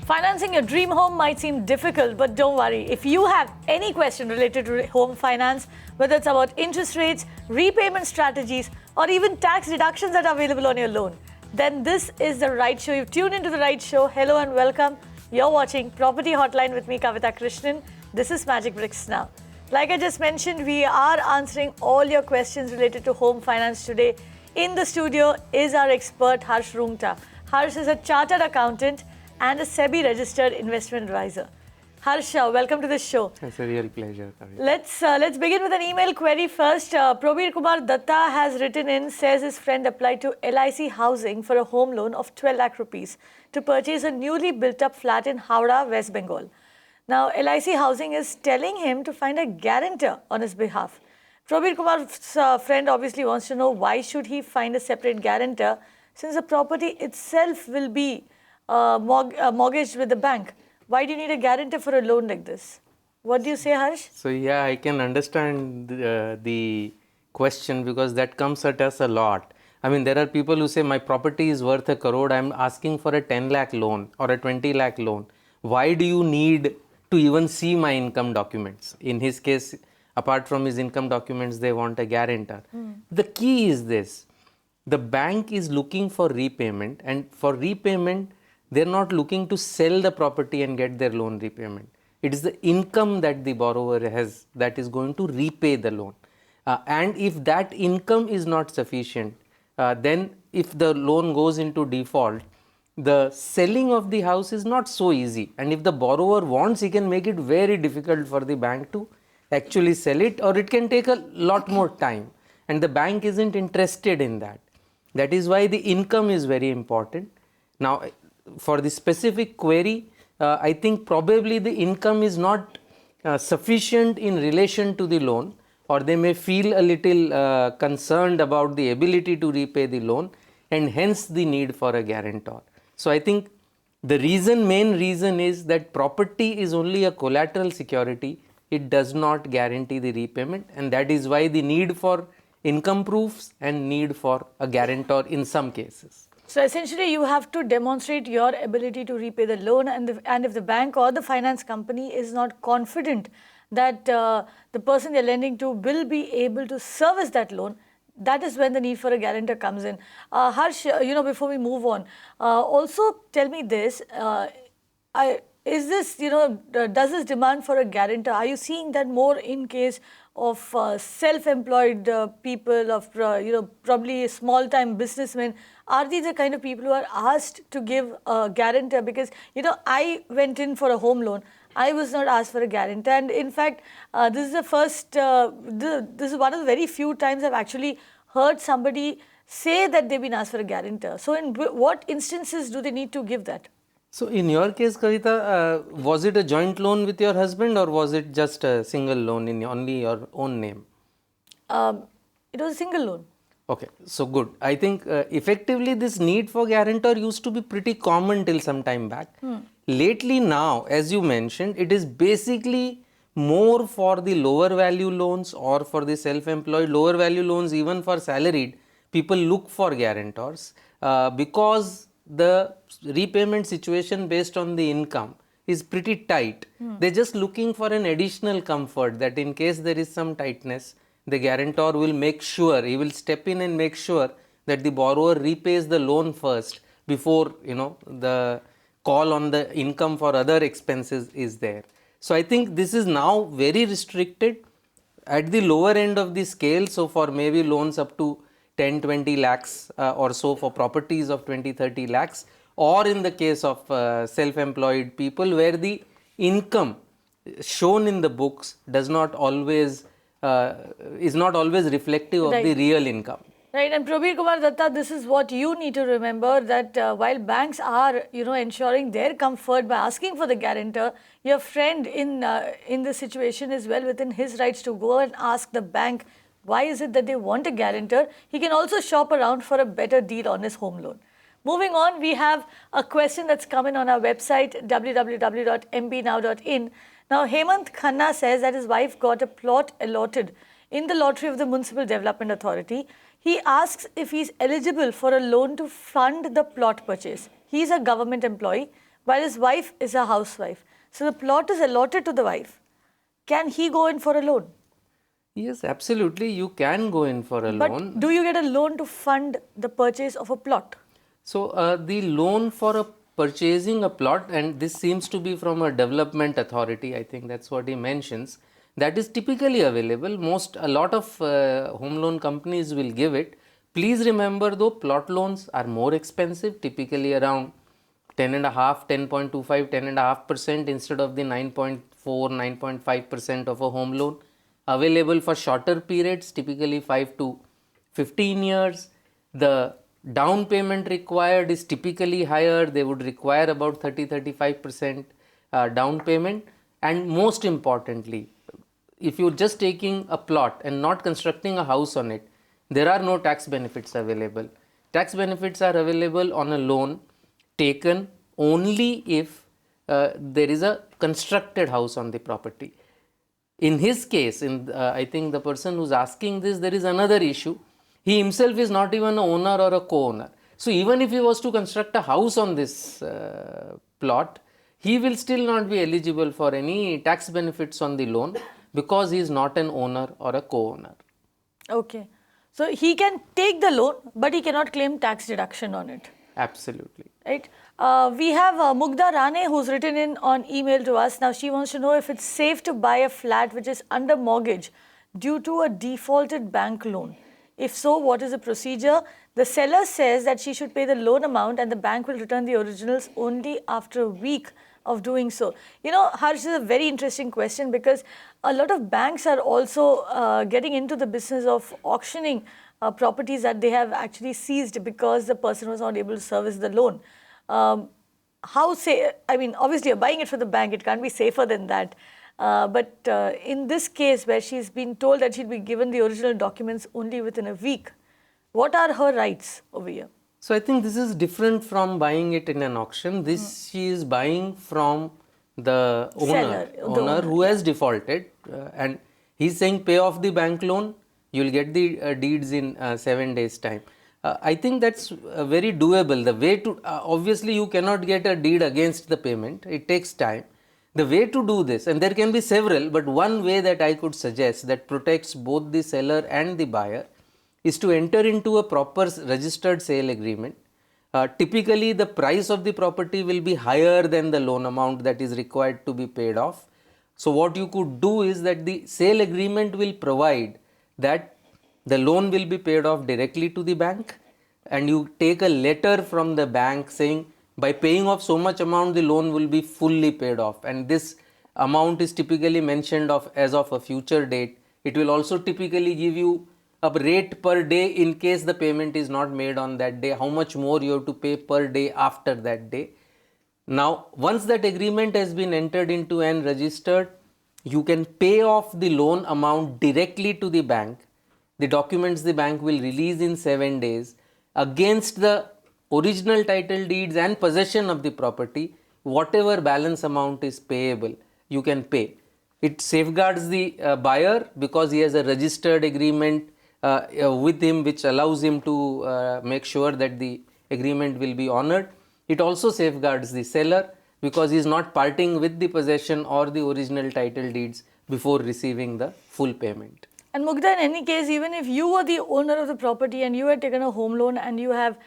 Financing your dream home might seem difficult, but don't worry. If you have any question related to home finance, whether it's about interest rates, repayment strategies, or even tax deductions that are available on your loan, then this is the right show. You've tuned into the right show. Hello and welcome. You're watching Property Hotline with me, Kavita Krishnan. This is Magicbricks Now. Like I just mentioned, we are answering all your questions related to home finance today. In the studio is our expert, Harsh Roongta. Harsh is a chartered accountant and a SEBI registered investment advisor. Harsh, welcome to the show. It's a real pleasure, Kavita. Let's begin with an email query first. Probir Kumar Datta has written in, says his friend applied to LIC Housing for a home loan of 12 lakh rupees to purchase a newly built up flat in Howrah, West Bengal. Now, LIC Housing is telling him to find a guarantor on his behalf. Probir Kumar's friend obviously wants to know why should he find a separate guarantor since the property itself will be mortgaged with the bank. Why do you need a guarantor for a loan like this? What do you say, Harsh? So yeah, I can understand the question because that comes at us a lot. I mean, there are people who say my property is worth 1 crore. I'm asking for a 10 lakh loan or a 20 lakh loan. Why do you need to even see my income documents? In his case, apart from his income documents, they want a guarantor. The key is this. The bank is looking for repayment, and for repayment, they're not looking to sell the property and get their loan repayment. It is the income that the borrower has that is going to repay the loan. And if that income is not sufficient, then if the loan goes into default, the selling of the house is not so easy. And if the borrower wants, he can make it very difficult for the bank to actually sell it, or it can take a lot more time. And the bank isn't interested in that. That is why the income is very important. Now, for the specific query, I think probably the income is not sufficient in relation to the loan, or they may feel a little concerned about the ability to repay the loan, and hence the need for a guarantor. So I think the main reason is that property is only a collateral security. It does not guarantee the repayment, and that is why the need for income proofs and need for a guarantor in some cases. So essentially, you have to demonstrate your ability to repay the loan, and if the bank or the finance company is not confident that the person they're lending to will be able to service that loan, that is when the need for a guarantor comes in. Harsh, before we move on, also tell me this: is this, does this demand for a guarantor? Are you seeing that more in case of self-employed people, of probably small-time businessmen? Are these the kind of people who are asked to give a guarantor? Because I went in for a home loan. I was not asked for a guarantor, and in fact, this is the first. This is one of the very few times I've actually heard somebody say that they've been asked for a guarantor. So, in what instances do they need to give that? So, in your case, Kavita, was it a joint loan with your husband, or was it just a single loan in only your own name? It was a single loan. Okay, so good. I think effectively this need for guarantor used to be pretty common till some time back. Lately now, as you mentioned, it is basically more for the lower value loans or for the self-employed. Lower value loans, even for salaried, people look for guarantors because the repayment situation based on the income is pretty tight. They're just looking for an additional comfort that in case there is some tightness, the guarantor will make sure, he will step in and make sure that the borrower repays the loan first before, the call on the income for other expenses is there. So I think this is now very restricted at the lower end of the scale. So for maybe loans up to 10-20 lakhs or so for properties of 20-30 lakhs, or in the case of self-employed people where the income shown in the books does not always is not always reflective of the real income. Right, and Probir Kumar Datta, this is what you need to remember, that while banks are, ensuring their comfort by asking for the guarantor, your friend in this situation is well within his rights to go and ask the bank why is it that they want a guarantor. He can also shop around for a better deal on his home loan. Moving on, we have a question that's come in on our website, www.mbnow.in. Now, Hemant Khanna says that his wife got a plot allotted in the lottery of the Municipal Development Authority. He asks if he's eligible for a loan to fund the plot purchase. He's a government employee, while his wife is a housewife. So the plot is allotted to the wife. Can he go in for a loan? Yes, absolutely. You can go in for a loan. But do you get a loan to fund the purchase of a plot? So the loan for purchasing a plot, and this seems to be from a development authority, I think that's what he mentions, that is typically available. A lot of home loan companies will give it. Please remember though, plot loans are more expensive, typically around 10.5, 10.25, 10.5% instead of the 9.4, 9.5% of a home loan. Available for shorter periods, typically 5 to 15 years. The down payment required is typically higher. They would require about 30-35% down payment. And most importantly, if you're just taking a plot and not constructing a house on it, there are no tax benefits available. Tax benefits are available on a loan taken only if there is a constructed house on the property. In his case, I think the person who's asking this, there is another issue. He himself is not even an owner or a co-owner. So even if he was to construct a house on this plot, he will still not be eligible for any tax benefits on the loan because he is not an owner or a co-owner. Okay. So he can take the loan, but he cannot claim tax deduction on it. Absolutely. Right. We have Mugdha Rane who's written in on email to us. Now she wants to know if it's safe to buy a flat which is under mortgage due to a defaulted bank loan. If so, what is the procedure? The seller says that she should pay the loan amount and the bank will return the originals only after a week of doing so. You know, Harsh, this is a very interesting question because a lot of banks are also getting into the business of auctioning properties that they have actually seized because the person was not able to service the loan. I mean, obviously you're buying it for the bank, it can't be safer than that. But in this case where she's been told that she'll be given the original documents only within a week, what are her rights over here? So I think this is different from buying it in an auction. This she is buying from the owner who has defaulted, and he's saying pay off the bank loan. You'll get the deeds in 7 days time. I think that's very doable. The way to obviously you cannot get a deed against the payment. It takes time. The way to do this, and there can be several, but one way that I could suggest that protects both the seller and the buyer is to enter into a proper registered sale agreement. Typically, the price of the property will be higher than the loan amount that is required to be paid off. So, what you could do is that the sale agreement will provide that the loan will be paid off directly to the bank, and you take a letter from the bank saying by paying off so much amount the loan will be fully paid off, and this amount is typically mentioned as of a future date. It will also typically give you a rate per day in case the payment is not made on that day, how much more you have to pay per day after that day. Now, once that agreement has been entered into and registered, you can pay off the loan amount directly to the bank. The documents the bank will release in 7 days against the original title deeds and possession of the property. Whatever balance amount is payable, you can pay. It safeguards the buyer because he has a registered agreement with him which allows him to make sure that the agreement will be honored. It also safeguards the seller because he is not parting with the possession or the original title deeds before receiving the full payment. And Mugdha, in any case, even if you were the owner of the property and you had taken a home loan and you have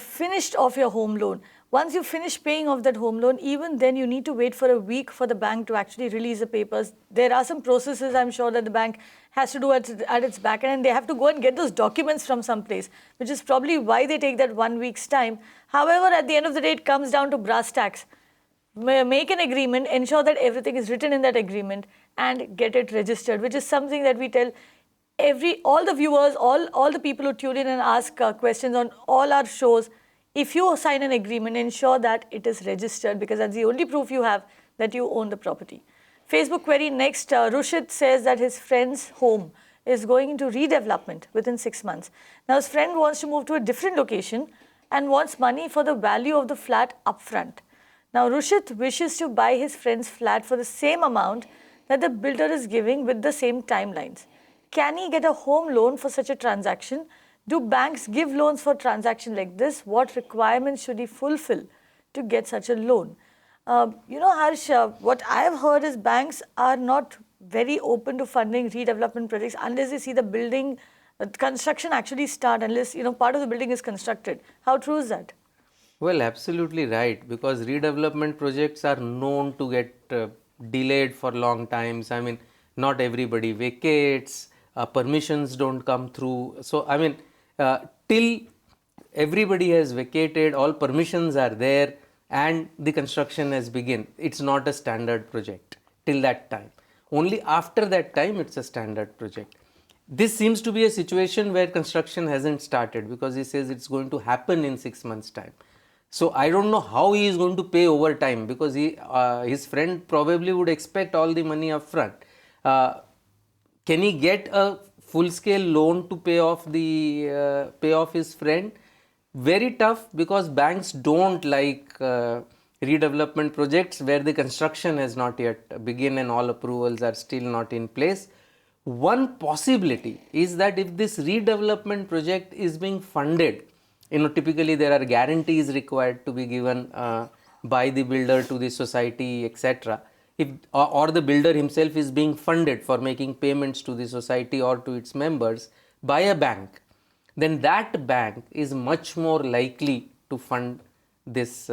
finished off your home loan, once you finish paying off that home loan, even then you need to wait for a week for the bank to actually release the papers. There are some processes, I'm sure, that the bank has to do at its back end, and they have to go and get those documents from some place, which is probably why they take that 1 week's time. However, at the end of the day, it comes down to brass tacks. Make an agreement, ensure that everything is written in that agreement, and get it registered, which is something that we tell all the viewers, all the people who tune in and ask questions on all our shows. If you sign an agreement, ensure that it is registered because that's the only proof you have that you own the property. Facebook query next, Rushit says that his friend's home is going into redevelopment within 6 months. Now his friend wants to move to a different location and wants money for the value of the flat upfront. Now Rushit wishes to buy his friend's flat for the same amount that the builder is giving with the same timelines. Can he get a home loan for such a transaction? Do banks give loans for transaction like this? What requirements should he fulfill to get such a loan. Harsh, what I have heard is banks are not very open to funding redevelopment projects unless they see the building construction actually start, unless part of the building is constructed. How true is that? Well, absolutely right, because redevelopment projects are known to get delayed for long times. I mean, not everybody vacates, permissions don't come through. So, I mean, till everybody has vacated, all permissions are there, and the construction has begun, it's not a standard project till that time. Only after that time, it's a standard project. This seems to be a situation where construction hasn't started, because he says it's going to happen in 6 months' time. So I don't know how he is going to pay over time, because his friend probably would expect all the money up front. Can he get a full-scale loan to pay off his friend? Very tough, because banks don't like redevelopment projects where the construction has not yet begun and all approvals are still not in place. One possibility is that if this redevelopment project is being funded, typically there are guarantees required to be given by the builder to the society, etc. Or the builder himself is being funded for making payments to the society or to its members by a bank, then that bank is much more likely to fund this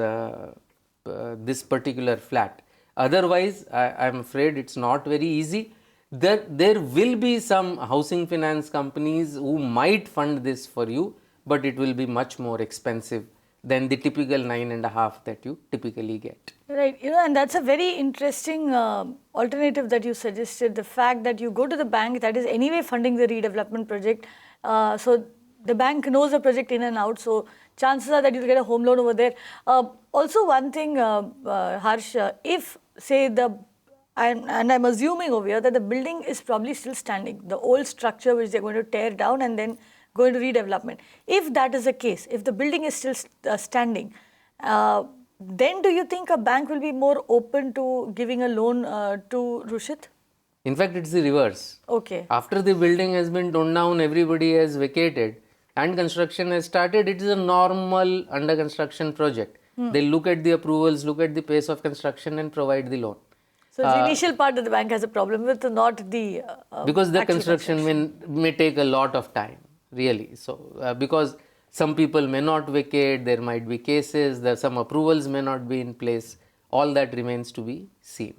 particular flat. Otherwise, I am afraid it's not very easy. There will be some housing finance companies who might fund this for you, but it will be much more expensive than the typical 9.5 that you typically get. Right, and that's a very interesting alternative that you suggested. The fact that you go to the bank that is anyway funding the redevelopment project, so the bank knows the project in and out, so chances are that you'll get a home loan over there. Also, one thing, Harsh, if say and I'm assuming over here that the building is probably still standing, the old structure which they're going to tear down and then go into redevelopment. If that is the case, if the building is still standing, then do you think a bank will be more open to giving a loan to Rushit? In fact, it's the reverse. Okay. After the building has been torn down, everybody has vacated and construction has started. It is a normal under construction project. They look at the approvals, look at the pace of construction and provide the loan. So the initial part that the bank has a problem with, not the because the construction may take a lot of time, really. So because some people may not vacate, there might be cases, some approvals may not be in place. All that remains to be seen.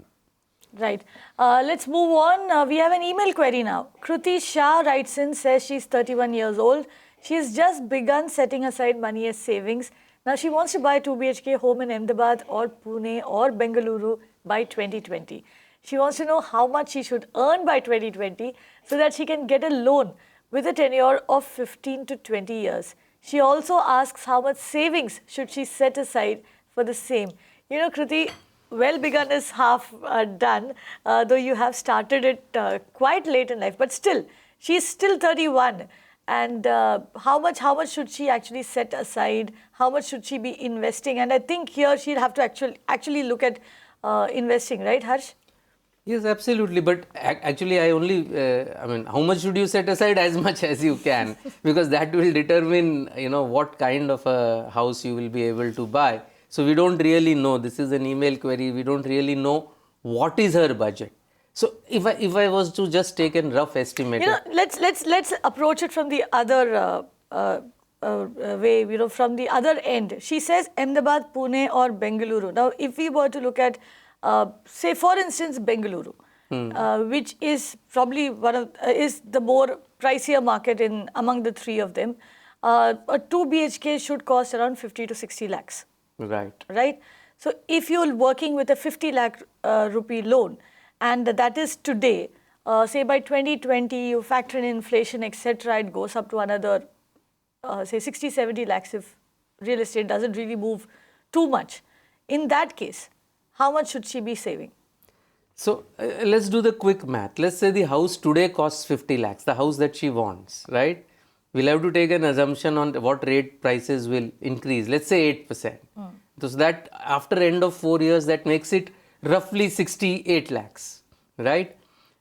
Right. Let's move on. We have an email query now. Kruti Shah writes in, says she's 31 years old. She has just begun setting aside money as savings. Now she wants to buy a 2 BHK home in Ahmedabad or Pune or Bengaluru by 2020. She wants to know how much she should earn by 2020 so that she can get a loan with a tenure of 15 to 20 years. She also asks how much savings should she set aside for the same. Kruti, well begun is half done, though you have started it quite late in life, but still, she's still 31. And how much should she actually set aside? How much should she be investing? And I think here she'll have to actually look at investing, right, Harsh? Yes, absolutely. But actually, how much should you set aside? As much as you can, because that will determine, what kind of a house you will be able to buy. So we don't really know. This is an email query. We don't really know what is her budget. So if I was to just take a rough estimate, let's approach it from the other way. From the other end. She says Ahmedabad, Pune, or Bengaluru. Now, if we were to look at, say, for instance, Bengaluru, which is probably is the more pricier market among the three of them, a 2 BHK should cost around 50 to 60 lakhs. Right. Right. So if you're working with a 50 lakh rupee loan, and that is today, say by 2020, you factor in inflation, etc., it goes up to another, say 60, 70 lakhs if real estate doesn't really move too much. In that case, how much should she be saving? So let's do the quick math. Let's say the house today costs 50 lakhs, the house that she wants, right? We'll have to take an assumption on what rate prices will increase. Let's say 8%. So that after end of 4 years, that makes it roughly 68 lakhs, right?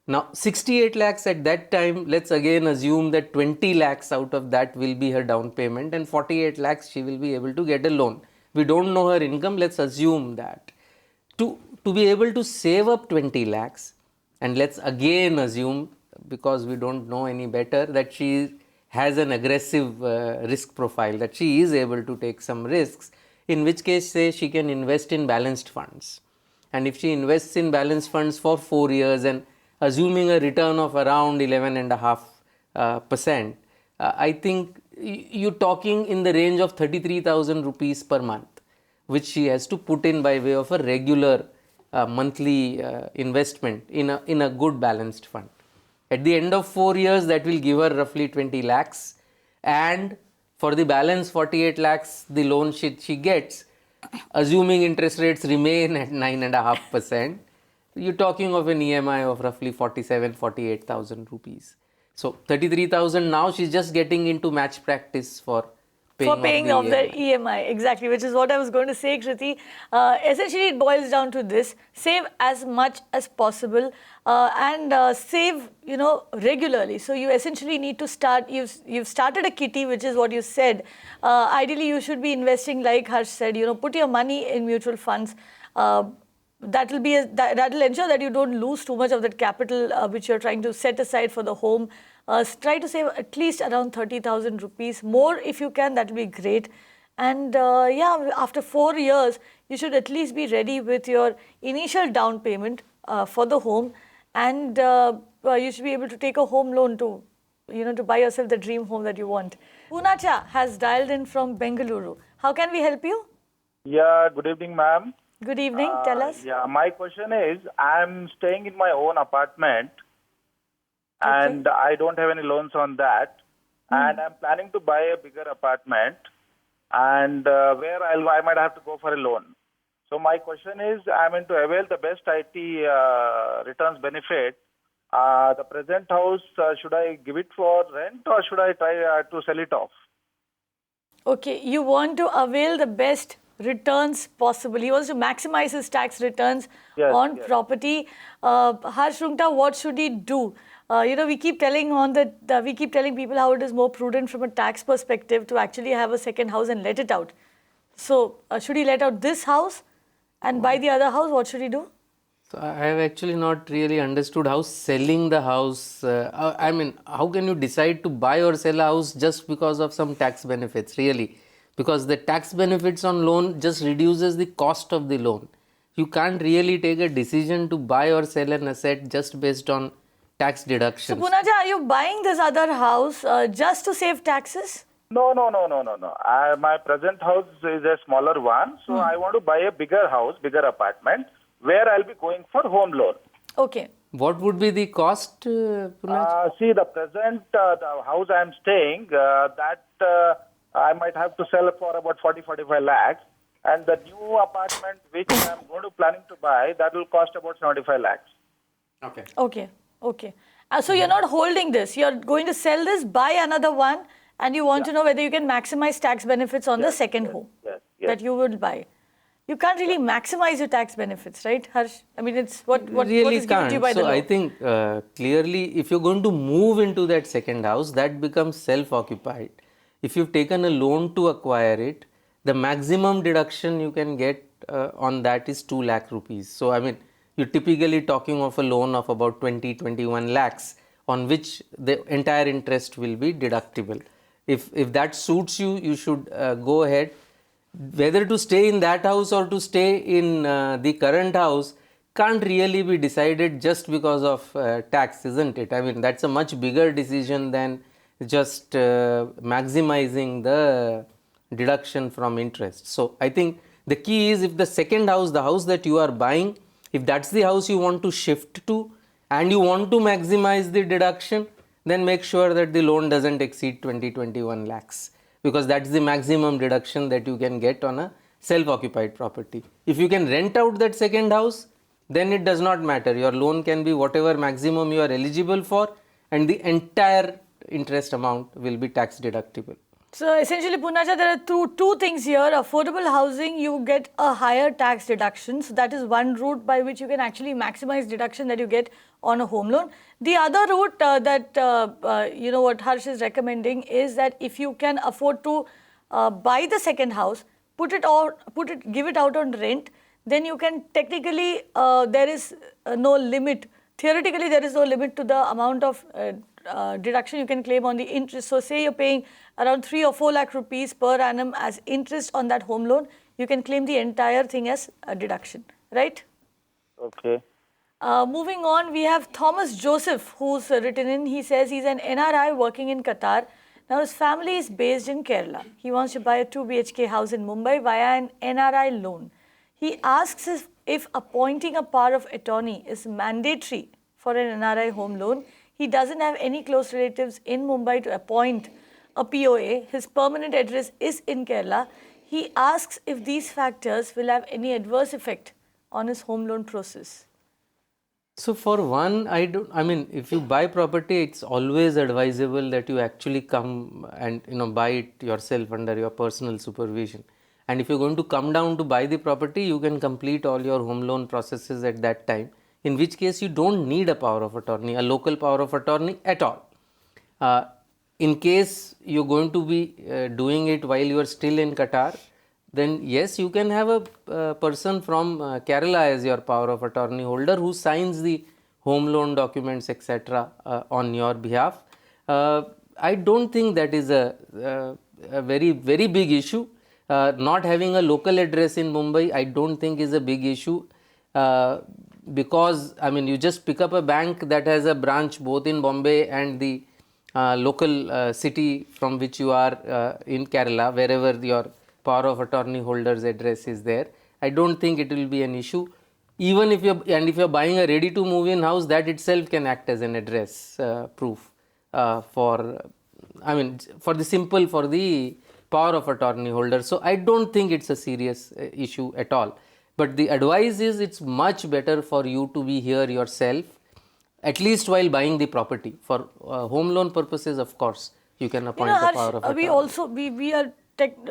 Now, 68 lakhs at that time, let's again assume that 20 lakhs out of that will be her down payment and 48 lakhs she will be able to get a loan We don't know her income, let's assume that. To be able to save up 20 lakhs, and let's again assume, because we don't know any better, that she has an aggressive risk profile, that she is able to take some risks, in which case, say, she can invest in balanced funds. And if she invests in balanced funds for 4 years and assuming a return of around 11.5%, I think you're talking in the range of 33,000 rupees per month, which she has to put in by way of a regular monthly investment in a good balanced fund. At the end of 4 years, that will give her roughly 20 lakhs, and for the balance 48 lakhs, the loan she gets, assuming interest rates remain at 9.5%, you're talking of an EMI of roughly 48,000 rupees. So 33,000 now she's just getting into match practice for paying off off the EMI. Exactly, which is what I was going to say, Kriti. Essentially, it boils down to this: save as much as possible and save, regularly. So you essentially need to start. You've started a kitty, which is what you said. Ideally, you should be investing, like Harsh said. Put your money in mutual funds. That will ensure that you don't lose too much of that capital which you're trying to set aside for the home. Try to save at least around 30,000 rupees. More if you can, that will be great. And after 4 years, you should at least be ready with your initial down payment for the home, and you should be able to take a home loan to buy yourself the dream home that you want. Poonacha has dialed in from Bengaluru. How can we help you? Yeah, good evening, ma'am. Good evening. Tell us. Yeah, my question is, I'm staying in my own apartment and I don't have any loans on that. And I'm planning to buy a bigger apartment, and where I might have to go for a loan. So my question is, I'm to avail the best IT returns benefit. The present house, should I give it for rent or should I try to sell it off? Okay, you want to avail the best returns possible. He wants to maximize his tax returns on property. Harsh Roongta, what should he do? We keep telling people how it is more prudent from a tax perspective to actually have a second house and let it out. So, should he let out this house and buy the other house? What should he do? So I have actually not really understood how selling the house, how can you decide to buy or sell a house just because of some tax benefits, really? Because the tax benefits on loan just reduces the cost of the loan. You can't really take a decision to buy or sell an asset just based on tax deductions. So Poonacha, are you buying this other house just to save taxes? No. My present house is a smaller one, so I want to buy a bigger house, bigger apartment, where I'll be going for home loan. Okay. What would be the cost, Poonacha? See, the present the house I'm staying, I might have to sell for about 40-45 lakhs. And the new apartment which I'm planning to buy, that will cost about 75 lakhs. Okay. So you're not holding this. You're going to sell this, buy another one, and you want to know whether you can maximize tax benefits on the second home that you will buy. You can't really maximize your tax benefits, right, Harsh? I mean, it's what really is given to you by the law. So I think clearly, if you're going to move into that second house, that becomes self-occupied. If you've taken a loan to acquire it, the maximum deduction you can get on that is 2 lakh rupees. So I mean, you're typically talking of a loan of about 20-21 lakhs on which the entire interest will be deductible. If that suits you, you should go ahead. Whether to stay in that house or to stay in the current house can't really be decided just because of tax, isn't it? I mean, that's a much bigger decision than just maximizing the deduction from interest. So I think the key is, if the second house, the house that you are buying, if that's the house you want to shift to and you want to maximize the deduction, then make sure that the loan doesn't exceed 20-21 lakhs, because that's the maximum deduction that you can get on a self-occupied property. If you can rent out that second house, then it does not matter. Your loan can be whatever maximum you are eligible for, and the entire interest amount will be tax deductible. So essentially, Poonacha, there are two things here. Affordable housing, you get a higher tax deduction. So that is one route by which you can actually maximize deduction that you get on a home loan. The other route what Harsh is recommending is that if you can afford to buy the second house, give it out on rent, then you can technically, there is no limit. Theoretically, there is no limit to the amount of deduction you can claim on the interest. So say you're paying around 3 or 4 lakh rupees per annum as interest on that home loan, you can claim the entire thing as a deduction, right? Okay. Moving on, we have Thomas Joseph, who's written in. He says he's an NRI working in Qatar. Now his family is based in Kerala. He wants to buy a 2 BHK house in Mumbai via an NRI loan. He asks if appointing a power of attorney is mandatory for an NRI home loan. He doesn't have any close relatives in Mumbai to appoint a POA. His permanent address is in Kerala. He asks if these factors will have any adverse effect on his home loan process. So for one, I mean, if you buy property, it's always advisable that you actually come and buy it yourself under your personal supervision. And if you're going to come down to buy the property, you can complete all your home loan processes at that time, in which case you don't need a power of attorney, a local power of attorney at all. In case you're going to be doing it while you are still in Qatar, then yes, you can have a person from Kerala as your power of attorney holder who signs the home loan documents, etc. On your behalf. I don't think that is a very big issue. Not having a local address in Mumbai, I don't think is a big issue, because I mean, you just pick up a bank that has a branch both in Bombay and the local city from which you are in Kerala, wherever your power of attorney holder's address is there. I don't think it will be an issue. Even if you're buying a ready to move in house, that itself can act as an address proof for the power of attorney holder. So I don't think it's a serious issue at all. But the advice is, it's much better for you to be here yourself, at least while buying the property. For home loan purposes, of course, you can appoint the Harsh, power of attorney. we are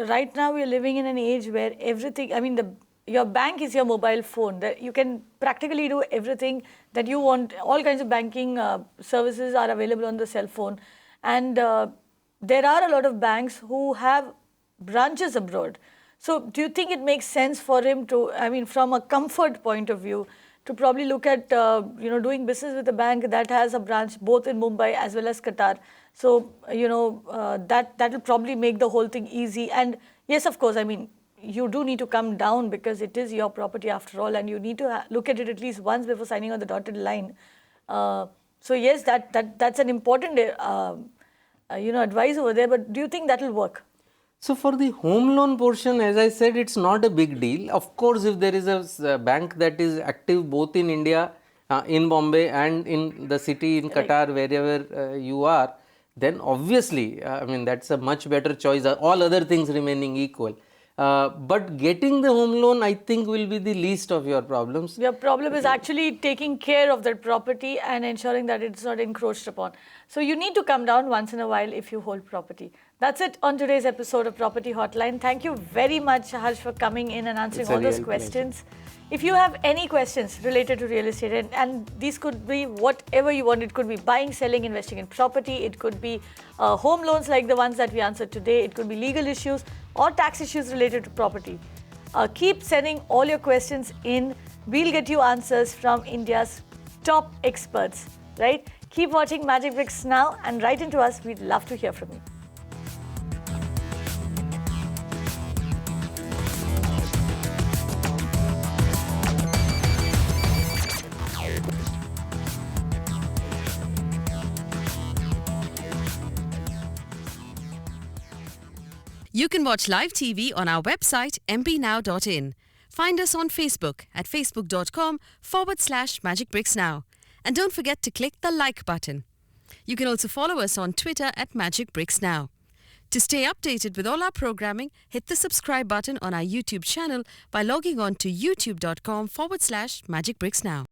right now we are living in an age where everything, I mean, your bank is your mobile phone. You can practically do everything that you want. All kinds of banking services are available on the cell phone. And there are a lot of banks who have branches abroad. So do you think it makes sense for him to, I mean, from a comfort point of view, to probably look at doing business with a bank that has a branch both in Mumbai as well as Qatar? So that will probably make the whole thing easy. And yes, of course, I mean, you do need to come down because it is your property after all, and you need to look at it at least once before signing on the dotted line. So yes, that's an important advice over there. But do you think that will work? So for the home loan portion, as I said, it's not a big deal. Of course, if there is a bank that is active both in India, in Bombay and in the city in Qatar, wherever you are, then obviously, I mean, that's a much better choice, all other things remaining equal. But getting the home loan, I think, will be the least of your problems. Your problem is actually taking care of that property and ensuring that it's not encroached upon. So you need to come down once in a while if you hold property. That's it on today's episode of Property Hotline. Thank you very much, Harsh, for coming in and answering all those questions. If you have any questions related to real estate, and these could be whatever you want, it could be buying, selling, investing in property, it could be home loans like the ones that we answered today, it could be legal issues or tax issues related to property. Keep sending all your questions in. We'll get you answers from India's top experts, right? Keep watching Magicbricks Now and write into us. We'd love to hear from you. You can watch live TV on our website mpnow.in. Find us on Facebook at facebook.com/magicbricksnow. And don't forget to click the like button. You can also follow us on Twitter at magicbricksnow. To stay updated with all our programming, hit the subscribe button on our YouTube channel by logging on to youtube.com/magicbricksnow.